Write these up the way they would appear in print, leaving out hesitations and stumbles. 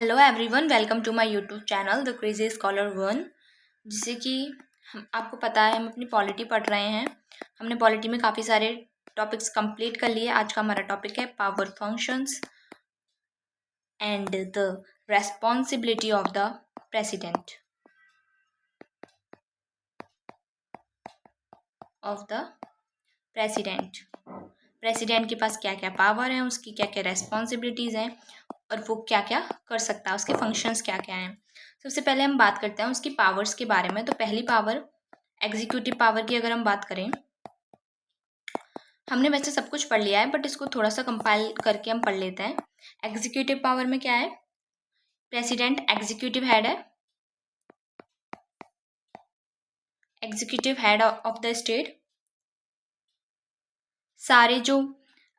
Hello everyone, welcome to my YouTube channel the crazy scholar one. जिससे कि हम आपको पता है हम अपनी पॉलिटी पढ़ रहे हैं। हमने पॉलिटी में काफ़ी सारे टॉपिक्स कंप्लीट कर लिए। आज का हमारा टॉपिक है power functions and the responsibility of the president president के पास क्या क्या पावर है, उसकी क्या क्या रेस्पॉन्सिबिलिटीज़ हैं और वो क्या क्या कर सकता है, उसके फंक्शंस क्या क्या हैं। सबसे पहले हम बात करते हैं उसकी पावर्स के बारे में। तो पहली पावर एग्जीक्यूटिव पावर की अगर हम बात करें, हमने वैसे सब कुछ पढ़ लिया है बट इसको थोड़ा सा कंपाइल करके हम पढ़ लेते हैं। एग्जीक्यूटिव पावर में क्या है? प्रेसिडेंट एग्जीक्यूटिव हेड है, executive head of the state. सारे जो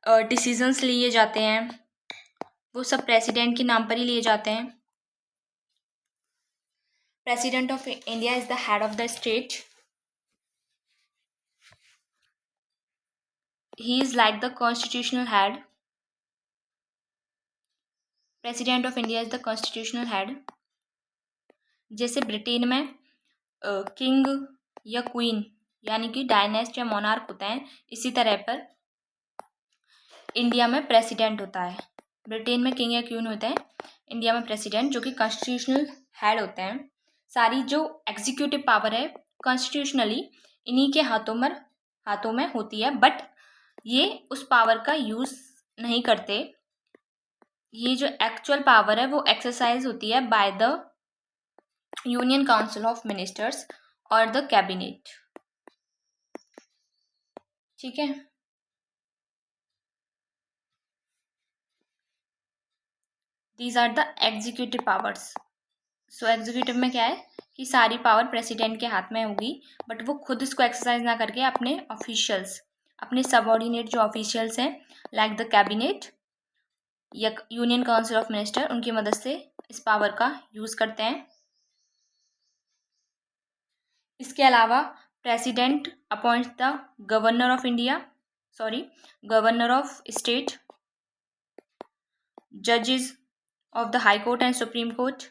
डिसीजंस लिए जाते हैं वो सब प्रेसिडेंट के नाम पर ही लिए जाते हैं। President of India is the head of the state. He is like the constitutional head. President of India is the constitutional head. जैसे ब्रिटेन में किंग या क्वीन यानी कि डायनेस्ट या मोनार्क होता है, इसी तरह पर इंडिया में प्रेसिडेंट होता है। ब्रिटेन में किंग या क्वीन होते हैं, इंडिया में प्रेसिडेंट जो कि कॉन्स्टिट्यूशनल हेड होते हैं। सारी जो एग्जीक्यूटिव पावर है कॉन्स्टिट्यूशनली इन्हीं के हाथों में होती है, बट ये उस पावर का यूज़ नहीं करते। ये जो एक्चुअल पावर है वो एक्सरसाइज होती है by the union council of ministers और द कैबिनेट। ठीक है, these are the executive powers. So executive में क्या है कि सारी पावर प्रेसिडेंट के हाथ में होगी, बट वो खुद इसको एक्सरसाइज ना करके अपने ऑफिशियल्स, अपने सबऑर्डिनेट जो ऑफिशियल्स हैं लाइक द कैबिनेट या यूनियन काउंसिल ऑफ मिनिस्टर, उनकी मदद से इस पावर का यूज़ करते हैं। इसके अलावा president appoints the governor of India, governor of state, जजेस of the high court and supreme court,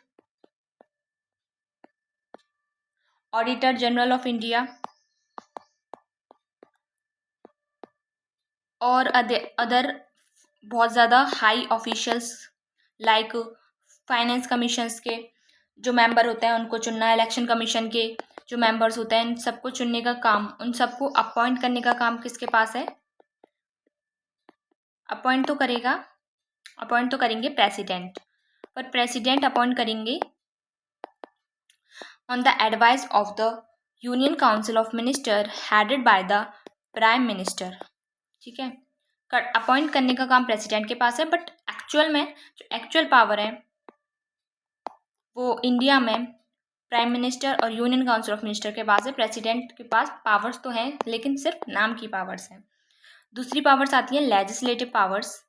auditor general of India और अदर बहुत ज़्यादा high officials like finance commissions के जो मेंबर होते हैं उनको चुनना, इलेक्शन कमीशन के जो मेंबर्स होते हैं इन सबको चुनने का काम, उन सबको अपॉइंट करने का काम किसके पास है? अपॉइंट तो करेंगे प्रेसिडेंट, पर प्रेसिडेंट अपॉइंट करेंगे on the advice of the union council of minister headed by the prime minister. ठीक है, अपॉइंट करने का काम प्रेसिडेंट के पास है, बट एक्चुअल में जो एक्चुअल पावर है वो इंडिया में प्राइम मिनिस्टर और यूनियन काउंसिल ऑफ मिनिस्टर के पास है। प्रेसिडेंट के पास पावर्स तो हैं लेकिन सिर्फ नाम की पावर्स हैं। दूसरी पावर्स आती हैं लेजिस्लेटिव पावर्स।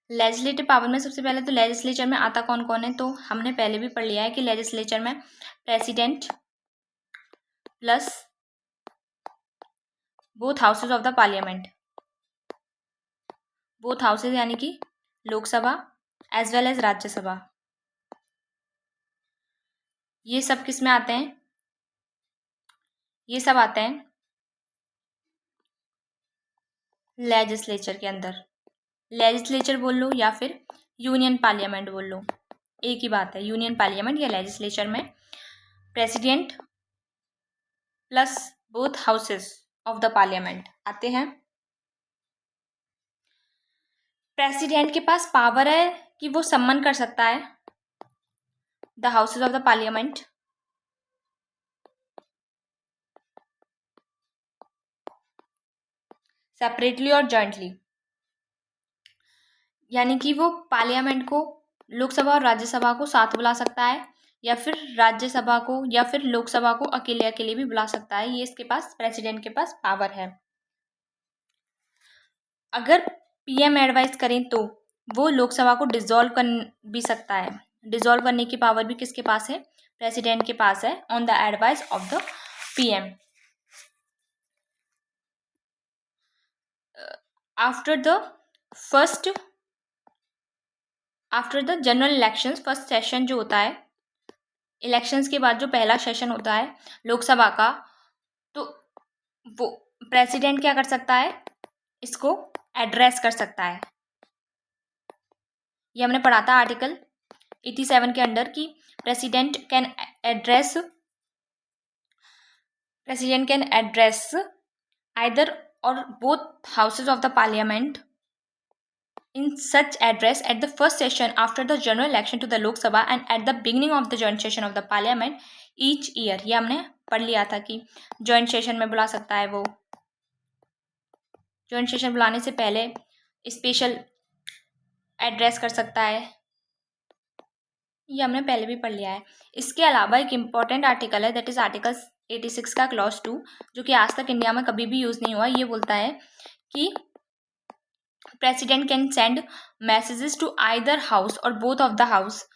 लेजिस्लेटिव पावर में सबसे पहले तो लेजिस्लेचर में आता कौन कौन है, तो हमने पहले भी पढ़ लिया है कि लेजिस्लेचर में president plus both houses of the parliament, both houses यानी कि Lok Sabha as well as Rajya Sabha, ये सब किस में आते हैं? ये सब आते हैं लेजिस्लेचर के अंदर। लेजिस्लेचर बोल लो या फिर यूनियन पार्लियामेंट बोल लो, एक ही बात है। यूनियन पार्लियामेंट या लेजिस्लेचर में president plus both houses of the parliament आते हैं। प्रेसिडेंट के पास पावर है कि वो सम्मन कर सकता है the houses of the parliament, separately और जॉइंटली, यानी कि वो पार्लियामेंट को, लोकसभा और राज्यसभा को साथ बुला सकता है या फिर राज्यसभा को या फिर लोकसभा को अकेले अकेले भी बुला सकता है। ये इसके पास प्रेसिडेंट के पास पावर है। अगर पीएम एडवाइस करें तो वो लोकसभा को डिसॉल्व कर भी सकता है। डिसॉल्व करने की पावर भी किसके पास है? प्रेसिडेंट के पास है on the advice of the PM. After the general elections, first session जो होता है, इलेक्शंस के बाद जो पहला सेशन होता है लोकसभा का, तो वो प्रेसिडेंट क्या कर सकता है, इसको एड्रेस कर सकता है। ये हमने पढ़ा था आर्टिकल 87 के अंडर कि प्रेसिडेंट कैन एड्रेस आइदर और both houses of the parliament in such address at the first session after the general election to the Lok Sabha and at the beginning of the joint session of the parliament each year। ये हमने पढ़ लिया था कि joint session में बुला सकता है, वो joint session बुलाने से पहले स्पेशल एड्रेस कर सकता है, ये हमने पहले भी पढ़ लिया है। इसके अलावा एक इम्पॉर्टेंट आर्टिकल है, दैट इज आर्टिकल 86 का क्लॉज 2, जो कि आज तक इंडिया में कभी भी यूज़ नहीं हुआ। ये बोलता है कि president can send messages to either house और बोथ ऑफ द हाउस।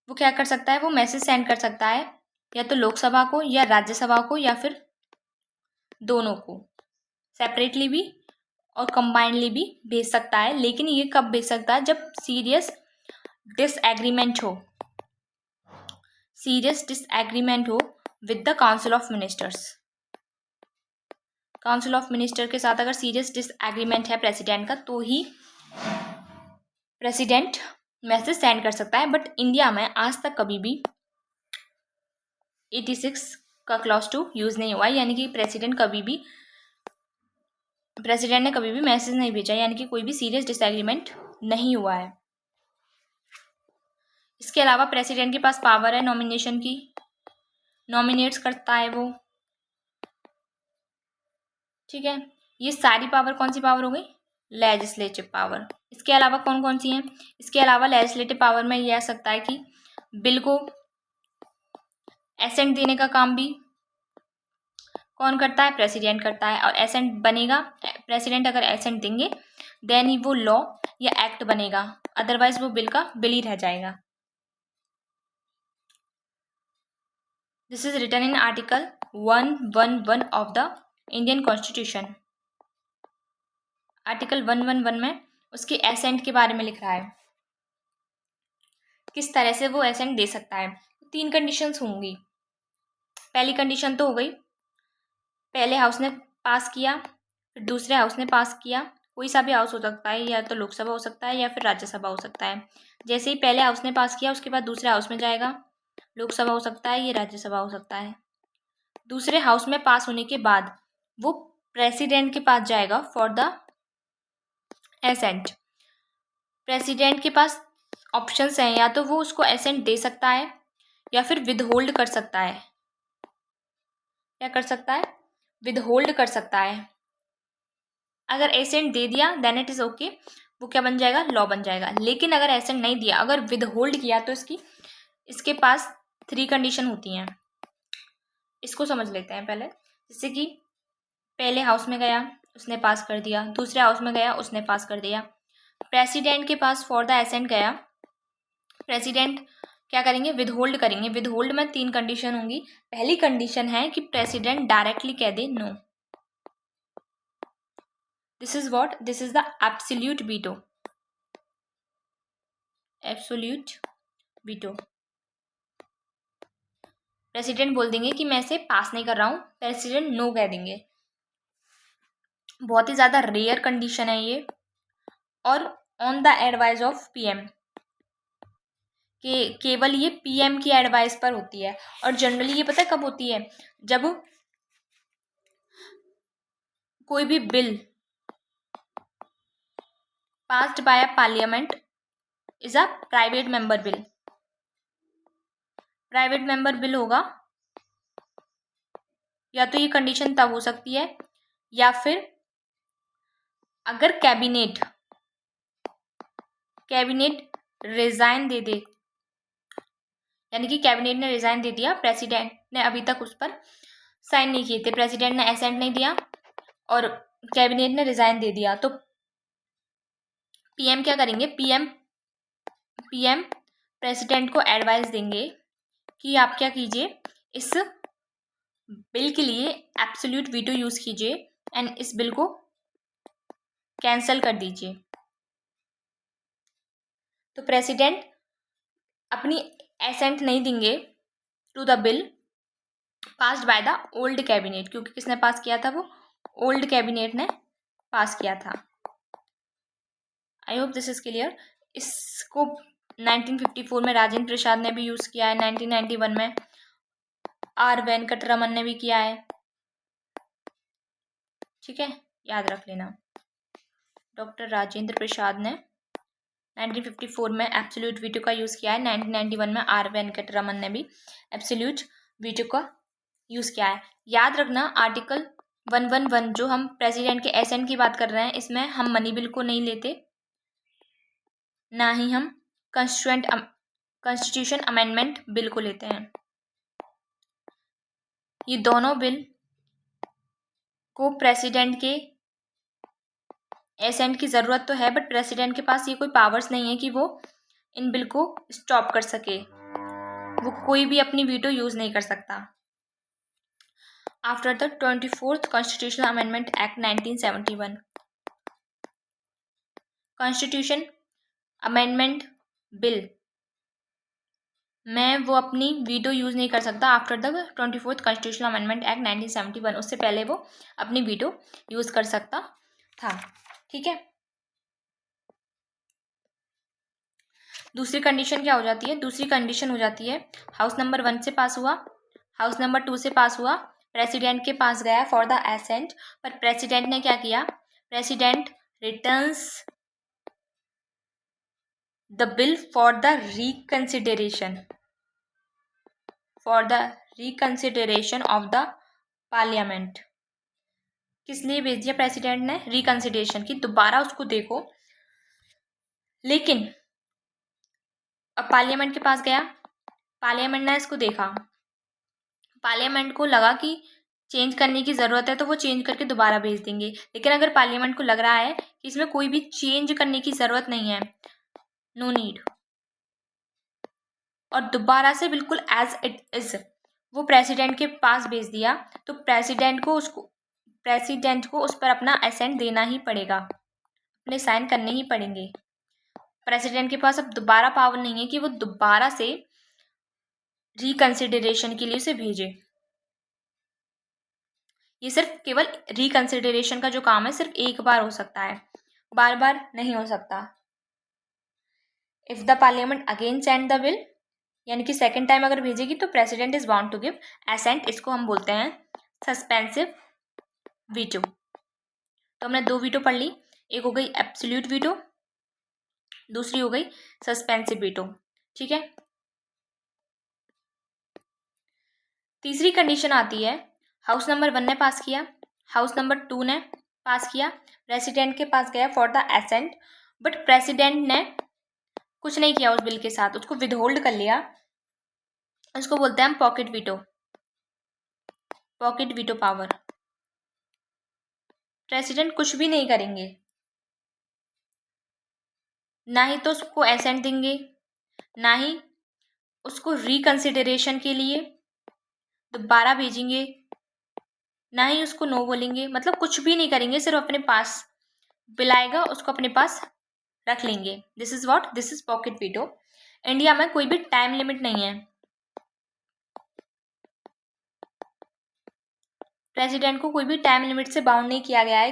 वो क्या कर सकता है, वो मैसेज सेंड कर सकता है या तो लोकसभा को या राज्यसभा को या फिर दोनों को, सेपरेटली भी और कंबाइंडली भी भेज सकता है। लेकिन ये कब भेज सकता है, जब सीरियस डिसएग्रीमेंट हो with the council of ministers. Council of minister के साथ अगर सीरियस डिसएग्रीमेंट है प्रेसिडेंट का, तो ही प्रेसिडेंट मैसेज सेंड कर सकता है। बट इंडिया में आज तक कभी भी 86 का क्लॉज 2 यूज़ नहीं हुआ, यानी कि प्रेसिडेंट ने कभी भी मैसेज नहीं भेजा, यानी कि कोई भी सीरियस डिसएग्रीमेंट नहीं हुआ है। इसके अलावा प्रेसिडेंट के पास पावर है नॉमिनेशन की, नॉमिनेट्स करता है वो, ठीक है। ये सारी पावर कौन सी पावर हो गई, लेजिस्लेटिव पावर। इसके अलावा कौन कौन सी हैं, इसके अलावा लेजिस्लेटिव पावर में यह आ सकता है कि बिल को एसेंट देने का काम भी कौन करता है, प्रेसिडेंट करता है। और एसेंट बनेगा, प्रेसिडेंट अगर एसेंट देंगे देन ही वो लॉ या एक्ट बनेगा, अदरवाइज वो बिल का बिल ही रह जाएगा। This is written in article 111 of the Indian constitution. Article 111 में उसके एसेंट के बारे में लिख रहा है, किस तरह से वो एसेंट दे सकता है। 3 कंडीशंस होंगी। पहली कंडीशन तो हो गई, पहले हाउस ने पास किया, फिर दूसरे हाउस ने पास किया, कोई सा भी हाउस हो सकता है, या तो लोकसभा हो सकता है या फिर राज्यसभा हो सकता है। जैसे ही पहले हाउस ने पास किया, उसके बाद दूसरे हाउस में जाएगा, लोकसभा हो सकता है, ये राज्यसभा हो सकता है। दूसरे हाउस में पास होने के बाद वो प्रेसिडेंट के पास जाएगा फॉर द एसेंट। प्रेसिडेंट के पास ऑप्शंस हैं, या तो वो उसको एसेंट दे सकता है या फिर विदहोल्ड कर सकता है। क्या कर सकता है, विदहोल्ड कर सकता है। अगर एसेंट दे दिया देन इट इज ओके, वो क्या बन जाएगा, लॉ बन जाएगा। लेकिन अगर एसेंट नहीं दिया, अगर विदहोल्ड किया, तो इसके पास 3 कंडीशन होती हैं। इसको समझ लेते हैं पहले। जैसे कि पहले हाउस में गया, उसने पास कर दिया, दूसरे हाउस में गया, उसने पास कर दिया, प्रेसिडेंट के पास फॉर द एसेंट गया, प्रेसिडेंट क्या करेंगे, विदहोल्ड करेंगे। विदहोल्ड में 3 कंडीशन होंगी। पहली कंडीशन है कि प्रेसिडेंट डायरेक्टली कह they know, this is what, this is the absolute veto. Absolute veto, president बोल देंगे कि मैं इसे पास नहीं कर रहा हूँ, प्रेसिडेंट नो कह देंगे। बहुत ही ज़्यादा रेयर कंडीशन है ये, और on the advice of PM, केवल ये पीएम की एडवाइस पर होती है। और जनरली ये पता है कब होती है, जब कोई भी bill passed bye a parliament is a private member bill. Private member bill होगा, या तो ये कंडीशन तब हो सकती है, या फिर अगर कैबिनेट रिजाइन दे दे, यानी कि कैबिनेट ने रिजाइन दे दिया, प्रेसिडेंट ने अभी तक उस पर साइन नहीं किए थे, प्रेसिडेंट ने एसेंट नहीं दिया और कैबिनेट ने रिजाइन दे दिया, तो पीएम क्या करेंगे, पीएम प्रेसिडेंट को एडवाइस देंगे कि आप क्या कीजिए, इस बिल के लिए एब्सोल्यूट वीटो यूज कीजिए एंड इस बिल को कैंसल कर दीजिए। तो प्रेसिडेंट अपनी एसेंट नहीं देंगे to the bill passed by the old cabinet, क्योंकि किसने पास किया था? वो ओल्ड कैबिनेट ने पास किया था। आई होप दिस इज क्लियर। इसको 1954 में राजेंद्र प्रसाद ने भी यूज़ किया है, 1991 में आर वेंकटरमन ने भी किया है। ठीक है, याद रख लेना। डॉक्टर राजेंद्र प्रसाद ने 1954 में एब्सोल्यूट वीटो का यूज़ किया है, 1991 में आर वेंकटरमन ने भी एब्सोल्यूट वीटो का यूज़ किया है। याद रखना आर्टिकल 111 जो हम प्रेसिडेंट के एसेंट की बात कर रहे हैं, इसमें हम मनी बिल को नहीं लेते, ना ही हम कॉन्स्टिट्यूशन अमेंडमेंट बिल को लेते हैं। ये दोनों बिल को प्रेसिडेंट के एसेंट की ज़रूरत तो है, बट प्रेसिडेंट के पास ये कोई पावर्स नहीं है कि वो इन बिल को स्टॉप कर सके। वो कोई भी अपनी वीटो यूज़ नहीं कर सकता। After the 24th constitutional amendment act 1971, constitution amendment bill में वो अपनी वीटो यूज़ नहीं कर सकता after the 24th constitutional amendment act 1971। उससे पहले वो अपनी वीटो यूज़ कर सकता था। ठीक है, दूसरी कंडीशन क्या हो जाती है? दूसरी कंडीशन हो जाती है हाउस नंबर 1 से पास हुआ, हाउस नंबर 2 से पास हुआ, प्रेसिडेंट के पास गया फॉर द एसेंट, पर प्रेसिडेंट ने क्या किया? President returns the bill for the reconsideration of the parliament. किस लिए भेज दिया प्रेसिडेंट ने? रिकंसिडरेशन की, दोबारा उसको देखो। लेकिन अब पार्लियामेंट के पास गया, पार्लियामेंट ने इसको देखा, पार्लियामेंट को लगा कि चेंज करने की ज़रूरत है तो वो चेंज करके दोबारा भेज देंगे। लेकिन अगर पार्लियामेंट को लग रहा है कि इसमें कोई भी चेंज करने की ज़रूरत नहीं है, नो नीड, और दोबारा से बिल्कुल एज इट इज़ वो प्रेसिडेंट के पास भेज दिया, तो प्रेसिडेंट को उस पर अपना एसेंट देना ही पड़ेगा, अपने साइन करने ही पड़ेंगे। प्रेसिडेंट के पास अब दोबारा पावर नहीं है कि वो दोबारा से रिकंसिडरेशन के लिए उसे भेजे। ये सिर्फ केवल रिकंसिडरेशन का जो काम है सिर्फ एक बार हो सकता है, बार बार नहीं हो सकता। If the parliament again send the bill, यानी कि सेकेंड टाइम अगर भेजेगी तो president is bound to give assent. इसको हम बोलते हैं सस्पेंसिव वीटो। तो हमने 2 वीटो पढ़ ली, एक हो गई एब्सोल्यूट वीटो, दूसरी हो गई सस्पेंसिव वीटो। ठीक है, तीसरी कंडीशन आती है, हाउस नंबर 1 ने पास किया, हाउस नंबर 2 ने पास किया, प्रेसिडेंट के पास गया for the assent, but president ने कुछ नहीं किया उस बिल के साथ, उसको विदहोल्ड कर लिया। उसको बोलते हैं हम पॉकेट वीटो पावर। प्रेसिडेंट कुछ भी नहीं करेंगे, ना ही तो उसको एसेंट देंगे, ना ही उसको रिकंसिडरेशन के लिए दोबारा भेजेंगे, ना ही उसको नो बोलेंगे, मतलब कुछ भी नहीं करेंगे, सिर्फ अपने पास बिल आएगा उसको अपने पास रख लेंगे। This is pocket veto. India में कोई भी टाइम लिमिट नहीं है, प्रेसिडेंट को कोई भी टाइम लिमिट से बाउंड नहीं किया गया है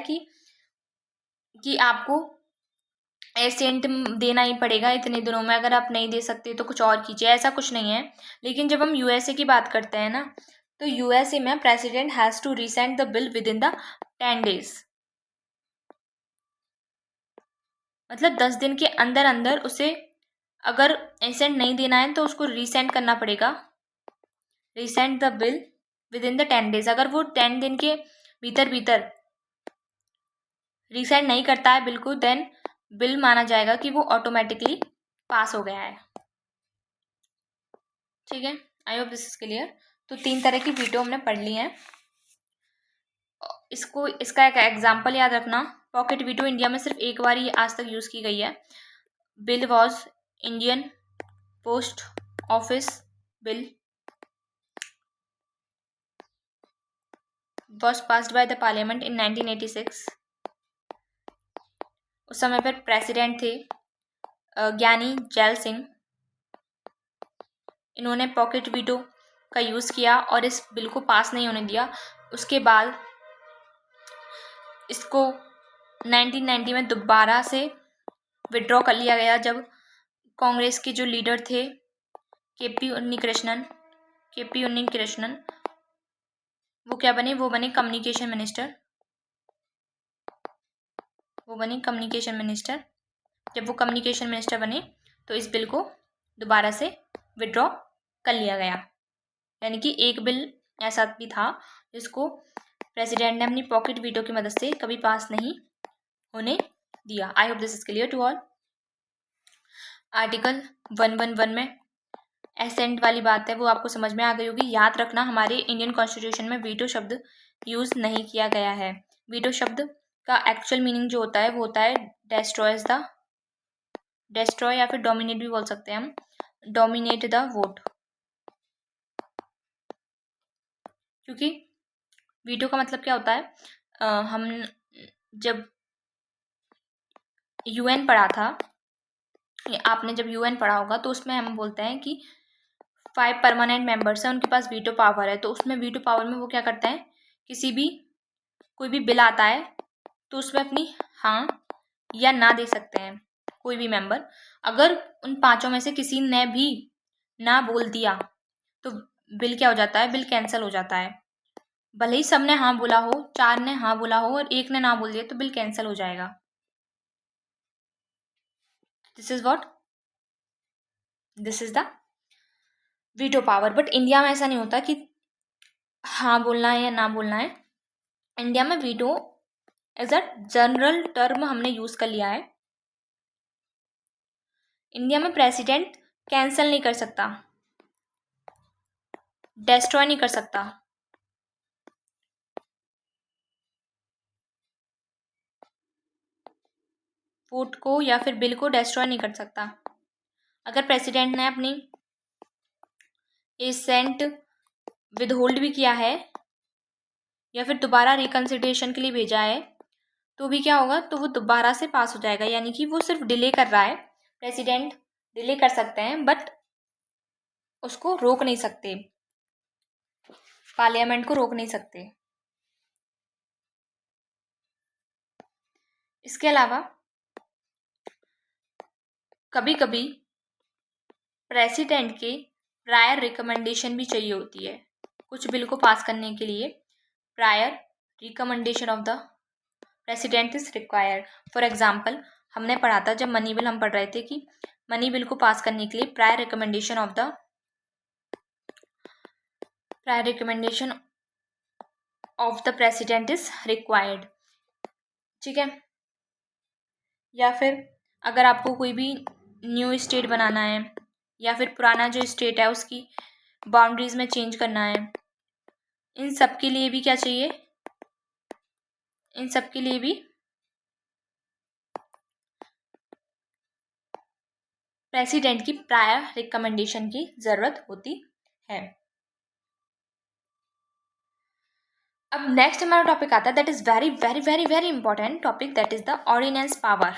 कि आपको एसेंट देना ही पड़ेगा इतने दिनों में, अगर आप नहीं दे सकते तो कुछ और कीजिए, ऐसा कुछ नहीं है। लेकिन जब हम यूएसए की बात करते हैं ना, तो यूएसए में president has to resend the bill within the 10 days, मतलब 10 दिन के अंदर अंदर उसे अगर एसेंट नहीं देना है तो उसको रीसेंड करना पड़ेगा, resend the bill within the 10 days। अगर वो 10 दिन के भीतर रीसेंड नहीं करता है बिल को, देन बिल माना जाएगा कि वो ऑटोमेटिकली पास हो गया है। ठीक है, आई होप दिस इज क्लियर। तो 3 तरह की वीटो हमने पढ़ ली हैं। इसका एक एग्जाम्पल याद रखना, पॉकेट वीटो इंडिया में सिर्फ एक बार ही आज तक यूज़ की गई है। Bill was Indian post office bill was passed by the parliament in 1986 उस समय पर प्रेसिडेंट थे ज्ञानी जैल सिंह। इन्होंने पॉकेट वीटो का यूज़ किया और इस बिल को पास नहीं होने दिया। उसके बाद इसको 1990 में दोबारा से विड्रॉ कर लिया गया, जब कांग्रेस के जो लीडर थे केपी उन्नीकृष्णन वो क्या बने, वो बने कम्युनिकेशन मिनिस्टर। जब वो कम्युनिकेशन मिनिस्टर बने तो इस बिल को दोबारा से विड्रॉ कर लिया गया। यानी कि एक बिल ऐसा भी था जिसको प्रेसिडेंट ने अपनी पॉकेट वीटो की मदद से कभी पास नहीं होने दिया। I hope this is clear to all. Article 111 में एसेंट वाली बात है वो आपको समझ में आ गई होगी। याद रखना, हमारे इंडियन कॉन्स्टिट्यूशन में वीटो शब्द यूज़ नहीं किया गया है। वीटो शब्द का एक्चुअल मीनिंग जो होता है वो होता है डेस्ट्रॉय या फिर डोमिनेट भी बोल सकते हैं हम, डोमिनेट द वोट। क्योंकि वीटो का मतलब क्या होता है, हम जब यूएन पढ़ा था, आपने जब यूएन पढ़ा होगा तो उसमें हम बोलते हैं कि 5 परमानेंट मेंबर्स हैं, उनके पास वीटो पावर है। तो उसमें वीटो पावर में वो क्या करते हैं, कोई भी बिल आता है तो उसमें अपनी हाँ या ना दे सकते हैं कोई भी मेंबर। अगर उन 5 में से किसी ने भी ना बोल दिया तो बिल क्या हो जाता है, बिल कैंसिल हो जाता है। भले ही सबने हाँ बोला हो, 4 ने हाँ बोला हो और 1 ने ना बोल दिया तो बिल कैंसिल हो जाएगा। This is the veto power. But India में ऐसा नहीं होता कि हाँ बोलना है या ना बोलना है। इंडिया में veto as a general term हमने यूज कर लिया है। इंडिया में प्रेसिडेंट कैंसिल नहीं कर सकता, डेस्ट्रॉय नहीं कर सकता, वोट को या फिर बिल को डेस्ट्रॉय नहीं कर सकता। अगर प्रेसिडेंट ने अपनी एसेंट विदहोल्ड भी किया है या फिर दोबारा रिकंसिडरेशन के लिए भेजा है तो भी क्या होगा, तो वो दोबारा से पास हो जाएगा। यानी कि वो सिर्फ डिले कर रहा है। प्रेसिडेंट डिले कर सकते हैं बट उसको रोक नहीं सकते, पार्लियामेंट को रोक नहीं सकते। इसके अलावा कभी कभी प्रेसिडेंट के प्रायर रिकमेंडेशन भी चाहिए होती है। कुछ बिल को पास करने के लिए prior recommendation of the president is required. For example, हमने पढ़ा था जब मनी बिल हम पढ़ रहे थे कि मनी बिल को पास करने के लिए prior recommendation of the president is required. ठीक है। या फिर अगर आपको कोई भी न्यू स्टेट बनाना है या फिर पुराना जो स्टेट है उसकी बाउंड्रीज में चेंज करना है, इन सब के लिए भी क्या चाहिए, इन सब के लिए भी प्रेसिडेंट की प्रायर रिकमेंडेशन की जरूरत होती है। अब नेक्स्ट हमारा टॉपिक आता है that is very very very very important topic, that is the ordinance power.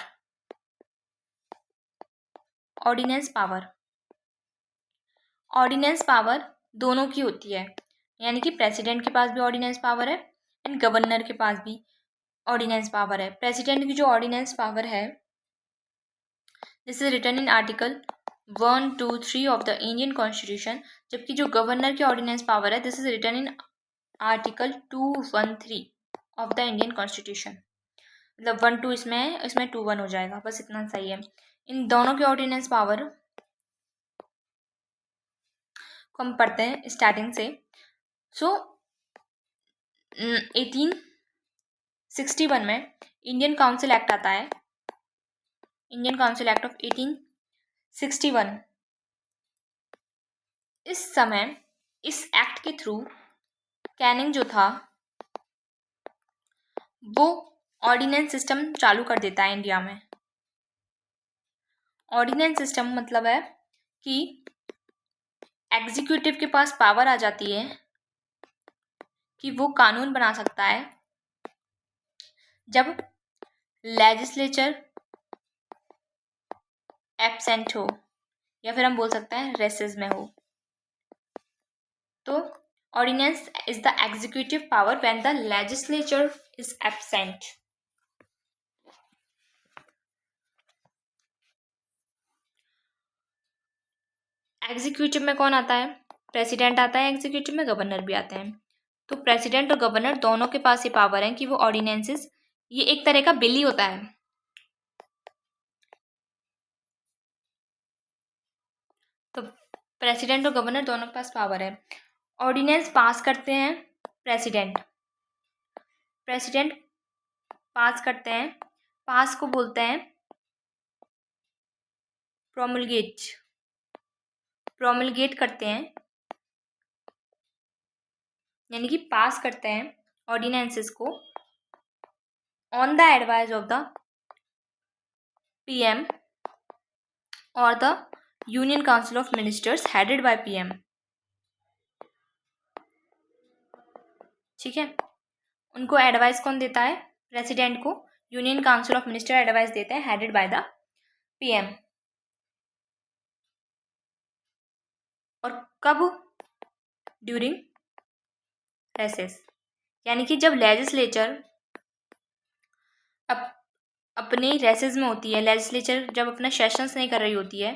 Ordinance power दोनों की होती है, यानी कि प्रेसिडेंट के पास भी ऑर्डिनेंस पावर है एंड गवर्नर के पास भी ऑर्डिनेंस पावर है। प्रेसिडेंट की जो ऑर्डिनेंस पावर है, this is written in article 1, 2, 3 of the Indian constitution. जबकि जो गवर्नर की ऑर्डिनेंस पावर है, this is written in article 213 of the Indian constitution. मतलब 1, 2 इसमें है, इसमें 2, 1 हो जाएगा, बस इतना सही है। इन दोनों की ऑर्डिनेंस पावर को हम पढ़ते हैं स्टार्टिंग से। सो 1861 में इंडियन काउंसिल एक्ट आता है, इंडियन काउंसिल एक्ट ऑफ 1861। इस समय इस एक्ट के थ्रू कैनिंग जो था वो ऑर्डिनेंस सिस्टम चालू कर देता है इंडिया में। ऑर्डिनेंस सिस्टम मतलब है कि एग्जीक्यूटिव के पास पावर आ जाती है कि वो कानून बना सकता है जब लेजिस्लेचर एब्सेंट हो, या फिर हम बोल सकते हैं रेसेस में हो। तो ordinance is the executive power when the legislature is absent. Executive में कौन आता है? प्रेसिडेंट आता है एग्जीक्यूटिव में, गवर्नर भी आते हैं। तो प्रेसिडेंट और गवर्नर दोनों के पास ये पावर है कि वो ऑर्डिनेंसेस, ये एक तरह का बिल ही होता है। तो प्रेसिडेंट और गवर्नर दोनों के पास पावर है। ऑर्डिनेंस पास करते हैं प्रेसिडेंट पास करते हैं, पास को बोलते हैं प्रोमulgate करते हैं, यानी कि पास करते हैं ऑर्डिनेंसेस को on the advice of the PM और the union council of ministers headed by PM. ठीक है, उनको एडवाइस कौन देता है? प्रेसिडेंट को union council of minister advice देते हैं हेडेड बाय द पीएम। और कब? ड्यूरिंग रेसेस, यानी कि जब लेजिस्लेचर अपने रेसेस में होती है, लेजिस्लेचर जब अपना सेशंस नहीं कर रही होती है,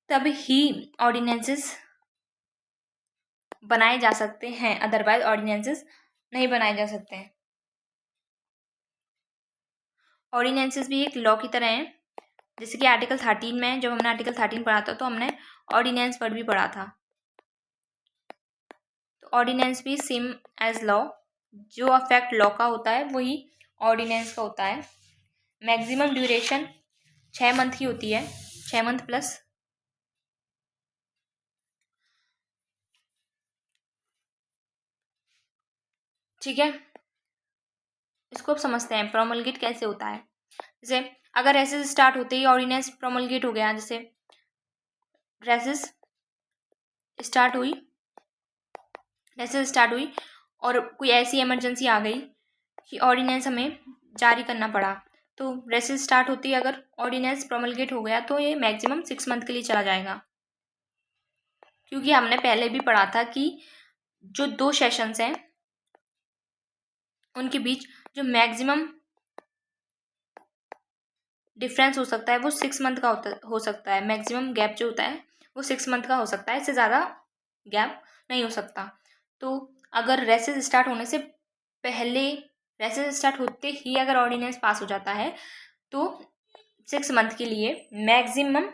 तब ही ऑर्डिनेंसेस बनाए जा सकते हैं, अदरवाइज ऑर्डिनेंसेस नहीं बनाए जा सकते हैं। ऑर्डिनेंसेस भी एक लॉ की तरह हैं, जैसे कि आर्टिकल 13 में, जब हमने आर्टिकल 13 पढ़ा था तो हमने ऑर्डिनेंस वर्ड भी पढ़ा था। तो ऑर्डिनेंस भी सेम एज लॉ, जो अफेक्ट लॉ का होता है वही ऑर्डिनेंस का होता है। मैक्सिमम ड्यूरेशन 6 मंथ की होती है, 6 मंथ प्लस। ठीक है, इसको अब समझते हैं प्रोमलगेट कैसे होता है। जैसे अगर रेसेस स्टार्ट होते ही ऑर्डिनेंस प्रोमलगेट हो गया, जैसे रेसेस स्टार्ट हुई और कोई ऐसी इमरजेंसी आ गई कि ऑर्डिनेंस हमें जारी करना पड़ा, तो रेसेस स्टार्ट होती है अगर ऑर्डिनेंस प्रोमलगेट हो गया तो ये मैक्सिमम 6 मंथ के लिए चला जाएगा। क्योंकि हमने पहले भी पढ़ा था कि जो 2 सेशंस हैं उनके बीच जो मैक्सिमम डिफरेंस हो सकता है वो 6 मंथ का हो सकता है। मैक्सिमम गैप जो होता है वो 6 मंथ का हो सकता है, इससे ज़्यादा गैप नहीं हो सकता। तो अगर रेसेस स्टार्ट होने से पहले, रेसेस स्टार्ट होते ही अगर ऑर्डिनेंस पास हो जाता है तो 6 मंथ के लिए मैक्सिमम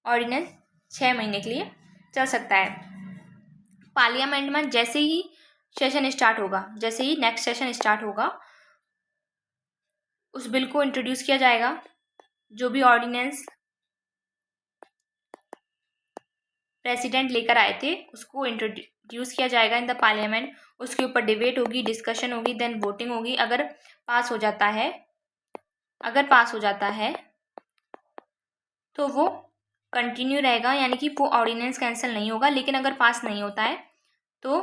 ऑर्डिनेंस 6 महीने के लिए चल सकता है। पार्लियामेंट में जैसे ही सेशन स्टार्ट होगा, जैसे ही नेक्स्ट सेशन स्टार्ट होगा, उस बिल को इंट्रोड्यूस किया जाएगा। जो भी ऑर्डिनेंस प्रेसिडेंट लेकर आए थे उसको इंट्रोड्यूस किया जाएगा इन द पार्लियामेंट। उसके ऊपर डिबेट होगी, डिस्कशन होगी, देन वोटिंग होगी। अगर पास हो जाता है तो वो कंटिन्यू रहेगा, यानी कि वो ऑर्डिनेंस कैंसिल नहीं होगा। लेकिन अगर पास नहीं होता है तो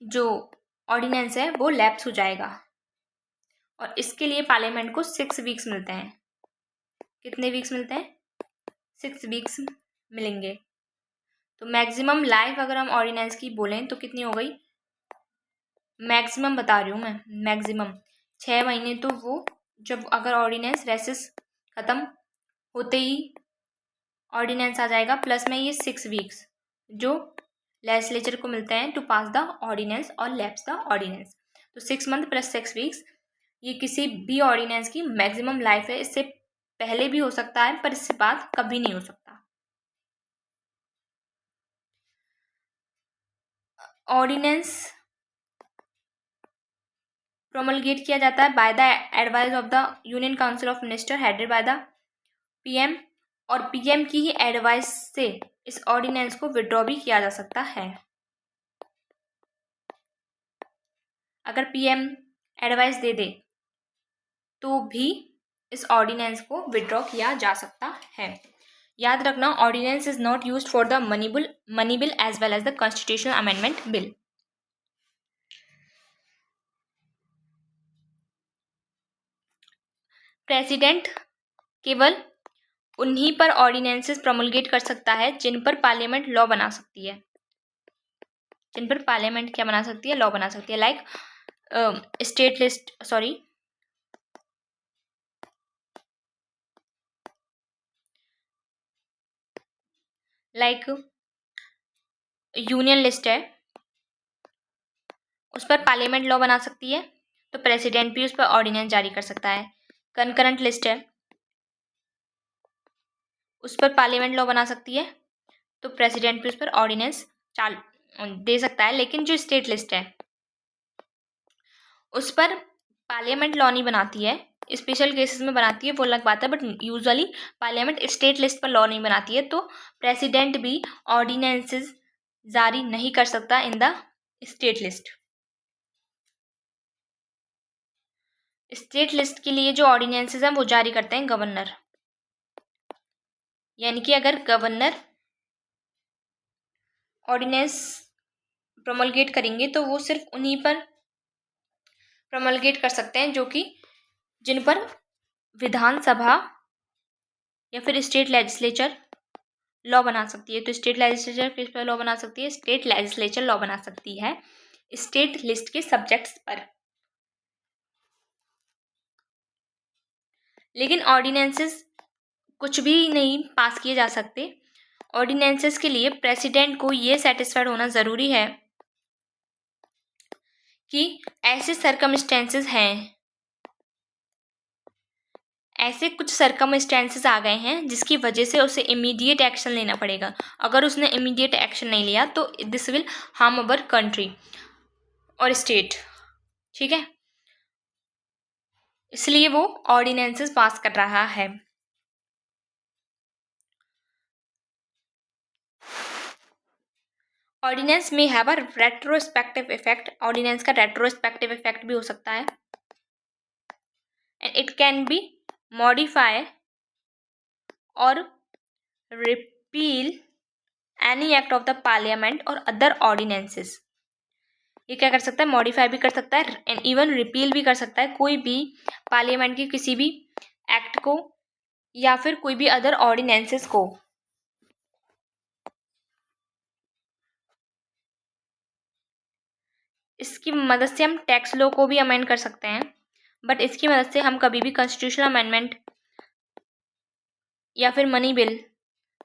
जो ऑर्डिनेंस है वो लैप्स हो जाएगा। और इसके लिए पार्लियामेंट को 6 वीक्स मिलते हैं। कितने वीक्स मिलते हैं? 6 वीक्स मिलेंगे। तो मैक्सिमम लाइफ अगर हम ऑर्डिनेंस की बोलें तो कितनी हो गई? मैक्सिमम बता रही हूँ मैं, मैक्सिमम 6 महीने। तो वो जब अगर ऑर्डिनेंस रेसेस ख़त्म होते ही ऑर्डिनेंस आ जाएगा, प्लस में ये 6 वीक्स जो लेजिस्लेचर को मिलते हैं टू पास द ऑर्डिनेंस और लैप्स द ऑर्डिनेंस। तो 6 मंथ प्लस 6 वीक्स, ये किसी भी ऑर्डिनेंस की मैक्सिमम लाइफ है। इससे पहले भी हो सकता है पर इससे बाद कभी नहीं हो सकता। ऑर्डिनेंस प्रोमलगेट किया जाता है by the advice of the union council of minister headed by the PM, और पीएम की ही एडवाइस से इस ऑर्डिनेंस को विड्रॉ भी किया जा सकता है। अगर पीएम एडवाइस दे दे तो भी इस ऑर्डिनेंस को विड्रॉ किया जा सकता है। याद रखना, ordinance is not used for the money bill as well as the constitutional amendment bill. President केवल उन्हीं पर ऑर्डिनेंसेस प्रोमulgate कर सकता है जिन पर पार्लियामेंट लॉ बना सकती है, जिन पर पार्लियामेंट क्या बना सकती है, लॉ बना सकती है। Like state list, sorry, like union list है, उस पर पार्लियामेंट लॉ बना सकती है, तो प्रेसिडेंट भी उस पर ऑर्डिनेंस जारी कर सकता है। कंकरेंट लिस्ट है, उस पर पार्लियामेंट लॉ बना सकती है, तो प्रेसिडेंट भी उस पर ऑर्डिनेंस दे सकता है। लेकिन जो स्टेट लिस्ट है उस पर पार्लियामेंट लॉ नहीं बनाती है, स्पेशल केसेस में बनाती है, वो अलग बात है, but usually parliament state list पर लॉ नहीं बनाती है, तो प्रेसिडेंट भी ऑर्डिनेंसेस जारी नहीं कर सकता in the state list. State list के लिए जो ऑर्डिनेंसेस हैं वो जारी करते हैं गवर्नर, यानी कि अगर गवर्नर ऑर्डिनेंस प्रोमulgate करेंगे तो वो सिर्फ उन्हीं पर प्रोमulgate कर सकते हैं जो कि जिन पर विधानसभा या फिर स्टेट लेजिस्लेचर लॉ बना सकती है। तो स्टेट लेजिस्लेचर किस पर लॉ बना सकती है? स्टेट लेजिस्लेचर लॉ बना सकती है स्टेट लिस्ट के सब्जेक्ट्स पर। लेकिन ऑर्डिनेंसेस कुछ भी नहीं पास किए जा सकते। ऑर्डिनेंसेस के लिए प्रेसिडेंट को ये सेटिस्फाइड होना ज़रूरी है कि ऐसे सर्कमस्टेंसेस हैं, ऐसे कुछ सर्कमस्टेंसेस आ गए हैं जिसकी वजह से उसे इमीडिएट एक्शन लेना पड़ेगा। अगर उसने इमीडिएट एक्शन नहीं लिया तो this will harm our country और स्टेट, ठीक है, इसलिए वो ऑर्डिनेंसेस पास कर रहा है। ऑर्डिनेंस में have a retrospective effect, ordinance का रेट्रोस्पेक्टिव इफेक्ट भी हो सकता है। And it can be modify और repeal any act of the parliament और अदर ऑर्डिनेंसेस। ये क्या कर सकता है? मॉडिफाई भी कर सकता है एंड इवन रिपील भी कर सकता है कोई भी पार्लियामेंट की किसी भी एक्ट को या फिर कोई भी अदर ऑर्डिनेंसेस को। इसकी मदद से हम टैक्स लॉ को भी अमेंड कर सकते हैं, बट इसकी मदद से हम कभी भी कॉन्स्टिट्यूशनल अमेंडमेंट या फिर मनी बिल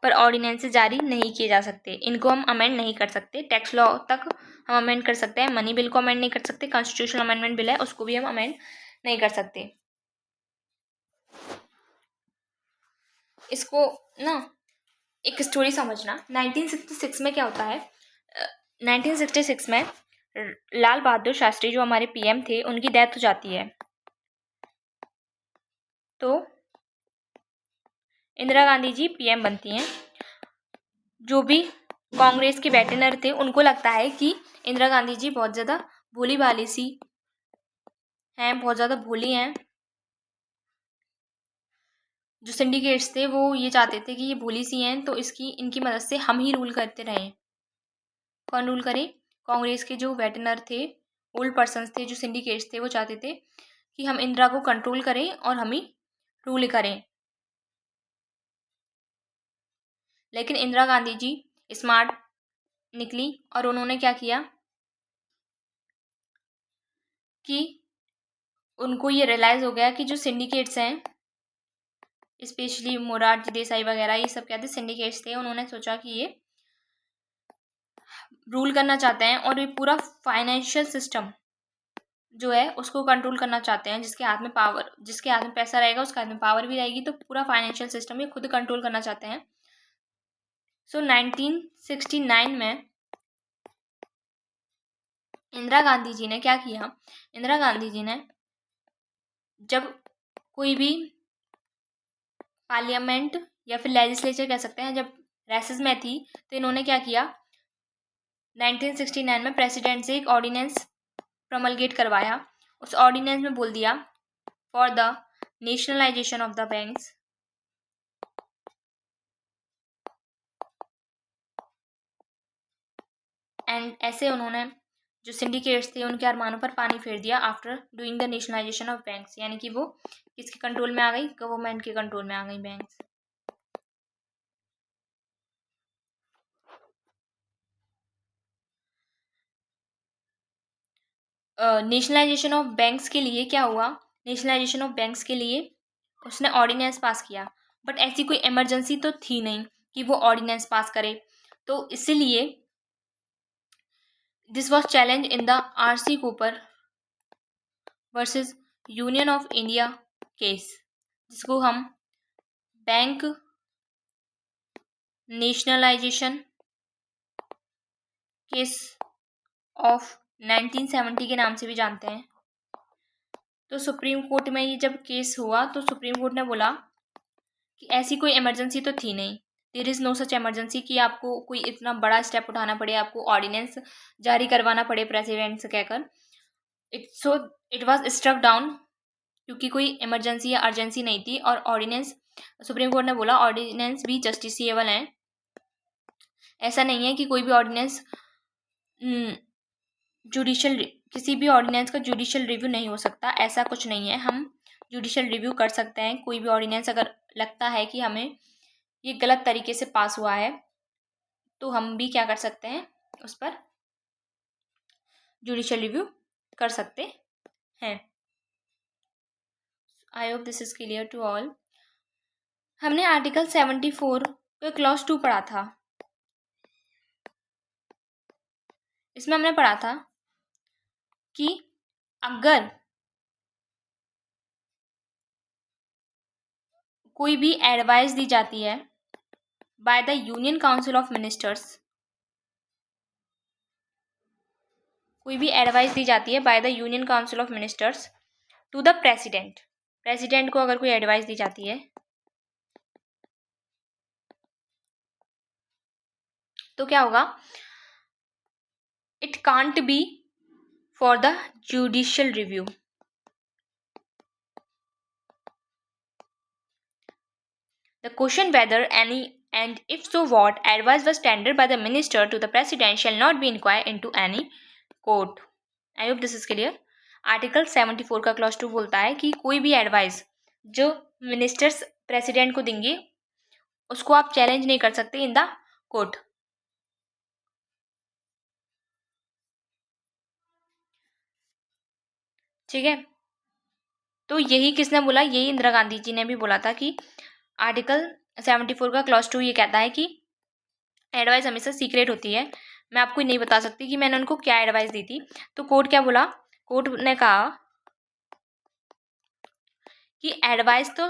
पर ऑर्डिनेंसेस जारी नहीं किए जा सकते। इनको हम अमेंड नहीं कर सकते। टैक्स लॉ तक हम अमेंड कर सकते हैं, मनी बिल को अमेंड नहीं कर सकते। कॉन्स्टिट्यूशनल अमेंडमेंट बिल है उसको भी हम अमेंड नहीं कर सकते। इसको ना एक स्टोरी समझना। 1966 में क्या होता है, 1966 में लाल बहादुर शास्त्री जो हमारे पीएम थे उनकी डेथ हो जाती है। तो इंदिरा गांधी जी पीएम बनती हैं। जो भी कांग्रेस के वेटरनर थे उनको लगता है कि इंदिरा गांधी जी बहुत ज़्यादा भोली भाली सी हैं, बहुत ज़्यादा भोली हैं। जो सिंडिकेट्स थे वो ये चाहते थे कि ये भोली सी हैं तो इनकी मदद से हम ही रूल करते रहें। कौन रूल करे? कांग्रेस के जो वेटरनर थे, ओल्ड पर्सन्स थे, जो सिंडिकेट्स थे, वो चाहते थे कि हम इंदिरा को कंट्रोल करें और हम ही रूल करें। लेकिन इंदिरा गांधी जी स्मार्ट निकली और उन्होंने क्या किया कि उनको ये रियलाइज़ हो गया कि जो सिंडिकेट्स हैं, स्पेशली मोरारजी देसाई वगैरह, ये सब क्या थे? सिंडिकेट्स थे। उन्होंने सोचा कि ये रूल करना चाहते हैं और ये पूरा फाइनेंशियल सिस्टम जो है उसको कंट्रोल करना चाहते हैं। जिसके हाथ में पावर, जिसके हाथ में पैसा रहेगा उसके हाथ में पावर भी रहेगी, तो पूरा फाइनेंशियल सिस्टम ये खुद कंट्रोल करना चाहते हैं। सो 1969 में इंदिरा गांधी जी ने क्या किया? इंदिरा गांधी जी ने जब कोई भी पार्लियामेंट या फिर लेजिस्लेचर कह सकते हैं जब रेसेस में थी, तो इन्होंने क्या किया? 1969 में प्रेसिडेंट से एक ऑर्डिनेंस प्रोमलगेट करवाया। उस ऑर्डिनेंस में बोल दिया for the nationalisation of the banks and ऐसे उन्होंने जो सिंडिकेट्स थे उनके अरमानों पर पानी फेर दिया after doing the nationalisation of banks, यानी कि वो किसके कंट्रोल में आ गई, गवर्नमेंट के कंट्रोल में आ गई बैंक्स। नेशनलाइजेशन ऑफ बैंक्स के लिए क्या हुआ, नेशनलाइजेशन ऑफ बैंक्स के लिए उसने ऑर्डिनेंस पास किया, बट ऐसी कोई इमरजेंसी तो थी नहीं कि वो ऑर्डिनेंस पास करे, तो इसीलिए this was challenge in the RC Cooper versus union of India case, जिसको हम बैंक नेशनलाइजेशन केस ऑफ 1970 के नाम से भी जानते हैं। तो सुप्रीम कोर्ट में ये जब केस हुआ तो सुप्रीम कोर्ट ने बोला कि ऐसी कोई इमरजेंसी तो थी नहीं, there is no such emergency कि आपको कोई इतना बड़ा स्टेप उठाना पड़े, आपको ऑर्डिनेंस जारी करवाना पड़े प्रेसिडेंट से कहकर। इट वाज स्ट्रक डाउन क्योंकि कोई इमरजेंसी या अर्जेंसी नहीं थी, और ऑर्डिनेंस सुप्रीम कोर्ट ने बोला ऑर्डिनेंस भी जस्टिसिएबल हैं। ऐसा नहीं है कि कोई भी ऑर्डिनेंस जुडिशियल, किसी भी ऑर्डिनेंस का जुडिशियल रिव्यू नहीं हो सकता, ऐसा कुछ नहीं है। हम जुडिशियल रिव्यू कर सकते हैं कोई भी ऑर्डिनेंस, अगर लगता है कि हमें ये गलत तरीके से पास हुआ है तो हम भी क्या कर सकते हैं, उस पर जुडिशियल रिव्यू कर सकते हैं। I hope this is clear to all. हमने आर्टिकल 74 का क्लॉज 2 पढ़ा था। इसमें हमने पढ़ा था कि अगर कोई भी एडवाइस दी जाती है by the union council of ministers, कोई भी एडवाइस दी जाती है by the union council of ministers to the president, president को अगर कोई एडवाइस दी जाती है तो क्या होगा, it can't be for the judicial review. The question whether any and if so what advice was tendered by the minister to the president shall not be inquired into any court. I hope this is clear. Article 74 का clause 2 बोलता है कि कोई भी advice जो ministers president को देंगे उसको आप चैलेंज नहीं कर सकते इन द कोर्ट। ठीक है, तो यही किसने बोला, यही इंदिरा गांधी जी ने भी बोला था कि आर्टिकल 74 का क्लॉज 2 ये कहता है कि एडवाइस हमेशा सीक्रेट होती है, मैं आपको नहीं बता सकती कि मैंने उनको क्या एडवाइस दी थी। तो कोर्ट क्या बोला, कोर्ट ने कहा कि एडवाइस तो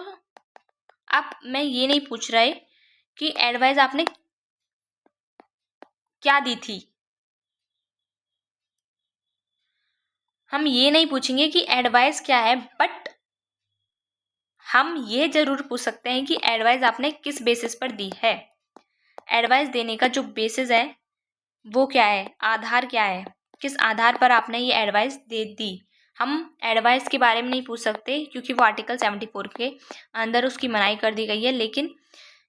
आप, मैं ये नहीं पूछ रहे कि एडवाइस आपने क्या दी थी, हम ये नहीं पूछेंगे कि एडवाइस क्या है, बट हम ये जरूर पूछ सकते हैं कि एडवाइस आपने किस बेसिस पर दी है। एडवाइस देने का जो बेसिस है वो क्या है, आधार क्या है, किस आधार पर आपने ये एडवाइस दे दी। हम एडवाइस के बारे में नहीं पूछ सकते क्योंकि वो आर्टिकल 74 के अंदर उसकी मनाही कर दी गई है, लेकिन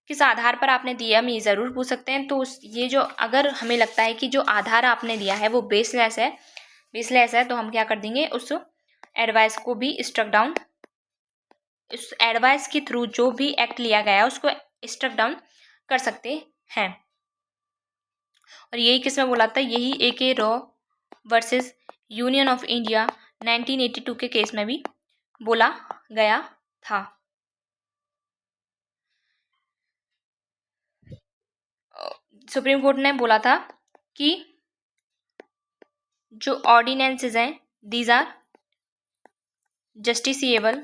किस आधार पर आपने दिया हम ये ज़रूर पूछ सकते हैं। तो ये जो, अगर हमें लगता है कि जो आधार आपने दिया है वो बेसलेस है तो हम क्या कर देंगे, उस एडवाइस को भी स्ट्रक डाउन, उस एडवाइस के थ्रू जो भी एक्ट लिया गया है उसको स्ट्रक डाउन कर सकते हैं। और यही किसमें बोला था, यही AK raw versus union of India 1982 के केस में भी बोला गया था। सुप्रीम कोर्ट ने बोला था कि जो ऑर्डिनेंसेस हैं these are justiciable,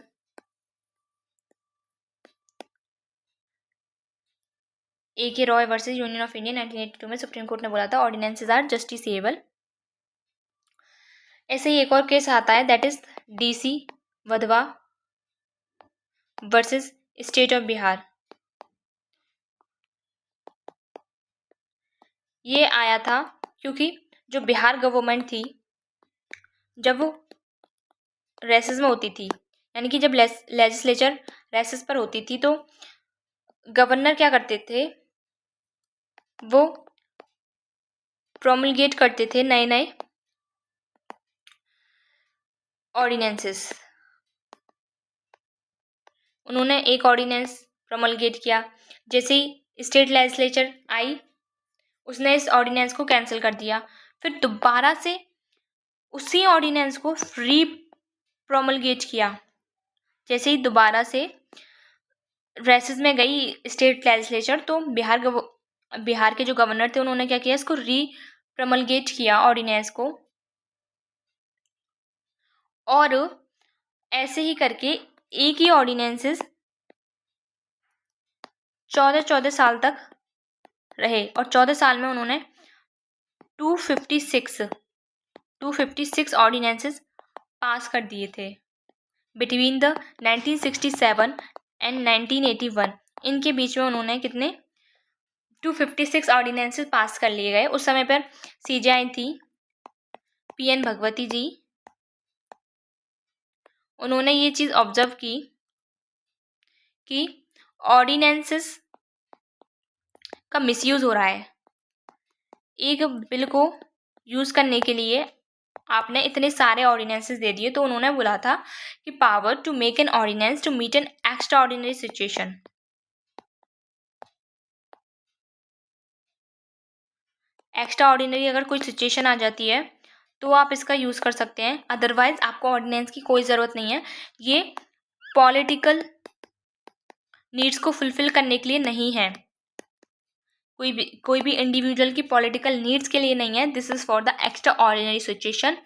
AK Roy versus union of India 1982 में सुप्रीम कोर्ट ने बोला था ऑर्डिनेंसेस आर जस्टिसिएबल। ऐसे ही एक और केस आता है that is DC Wadhwa versus state of Bihar. ये आया था क्योंकि जो बिहार गवर्नमेंट थी जब वो रेसेस में होती थी, यानी कि जब लेजिस्लेचर रेसेस पर होती थी तो गवर्नर क्या करते थे, वो प्रोमलगेट करते थे नए नए ऑर्डिनेंसेस, उन्होंने एक ऑर्डिनेंस प्रोमलगेट किया। जैसे ही स्टेट लेजिस्लेचर आई, उसने इस ऑर्डिनेंस को कैंसिल कर दिया। फिर दोबारा से उसी ऑर्डिनेंस को री प्रोमलगेट किया। जैसे ही दोबारा से रेसेस में गई स्टेट लेजिस्लेचर, तो बिहार के जो गवर्नर थे उन्होंने क्या किया, इसको री प्रोमलगेट किया ऑर्डिनेंस को। और ऐसे ही करके एक ही ऑर्डिनेंसेस 14 साल तक रहे, और 14 साल में उन्होंने 256 ऑर्डिनेंसेस पास कर दिए थे। बिटवीन द 1967 एंड 1981, इनके बीच में उन्होंने कितने 256 ऑर्डिनेंसेस पास कर लिए गए। उस समय पर सीजेआई थी पीएन भगवती जी। उन्होंने ये चीज़ ऑब्जर्व की कि ऑर्डिनेंसेस का मिसयूज हो रहा है। एक बिल को यूज़ करने के लिए आपने इतने सारे ऑर्डिनेंसेस दे दिए, तो उन्होंने बोला था कि power to make an ordinance to meet an extraordinary situation. Extraordinary अगर कोई सिचुएशन आ जाती है तो आप इसका यूज़ कर सकते हैं, अदरवाइज आपको ऑर्डिनेंस की कोई ज़रूरत नहीं है। ये पॉलिटिकल नीड्स को फुलफिल करने के लिए नहीं है, कोई भी इंडिविजुअल की पॉलिटिकल नीड्स के लिए नहीं है। This is for the extra ordinary situation.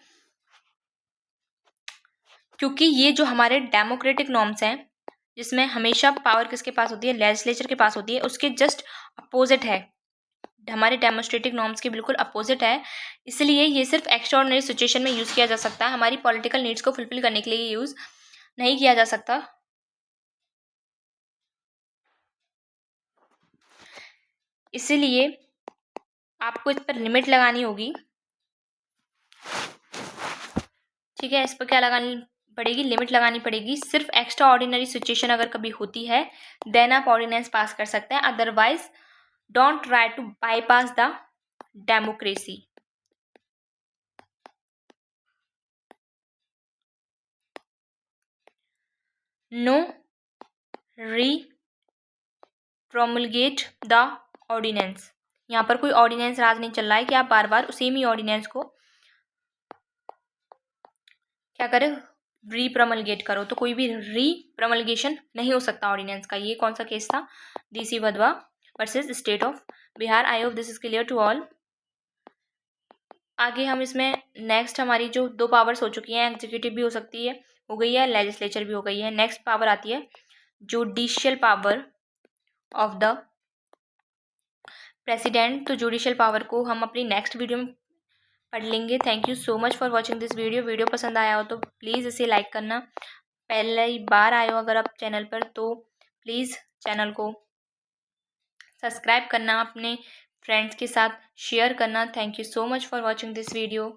क्योंकि ये जो हमारे डेमोक्रेटिक नॉर्म्स हैं, जिसमें हमेशा पावर किसके पास होती है, लेजिस्लेचर के पास होती है, उसके जस्ट अपोजिट है, हमारे डेमोक्रेटिक नॉर्म्स के बिल्कुल अपोजिट है। इसलिए ये सिर्फ एक्स्ट्रा ऑर्डिनरी सिचुएशन में यूज़ किया जा सकता है, हमारी पॉलिटिकल नीड्स को फुलफिल करने के लिए यूज़ नहीं किया जा सकता। इसीलिए आपको इस पर लिमिट लगानी होगी। ठीक है, इस पर क्या लगानी पड़ेगी, लिमिट लगानी पड़ेगी। सिर्फ एक्स्ट्रा ऑर्डिनरी सिचुएशन अगर कभी होती है देन आप ऑर्डिनेंस पास कर सकते हैं, otherwise don't try to bypass the democracy. No repromulgate the ordinance. यहाँ पर कोई ऑर्डिनेंस राज नहीं चल रहा है कि आप बार बार सेम ही ऑर्डिनेंस को क्या करें, री प्रोमलगेट करो। तो कोई भी री प्रोमलगेशन नहीं हो सकता ऑर्डिनेंस का। ये कौन सा केस था, DC Wadhwa versus state of Bihar. I hope this is clear to all. आगे हम इसमें नेक्स्ट हमारी जो 2 पावर्स हो चुकी हैं, एग्जीक्यूटिव भी हो सकती है, हो गई है, लेजिस्लेचर भी हो गई है। नेक्स्ट पावर आती है judicial power of the president. तो जुडिशियल पावर को हम अपनी नेक्स्ट वीडियो में पढ़ लेंगे। Thank you so much for watching this video. Video पसंद आया हो तो प्लीज़ इसे लाइक करना। पहली बार आए हो अगर आप चैनल पर तो प्लीज़ चैनल को सब्सक्राइब करना, अपने फ्रेंड्स के साथ शेयर करना। Thank you so much for watching this video.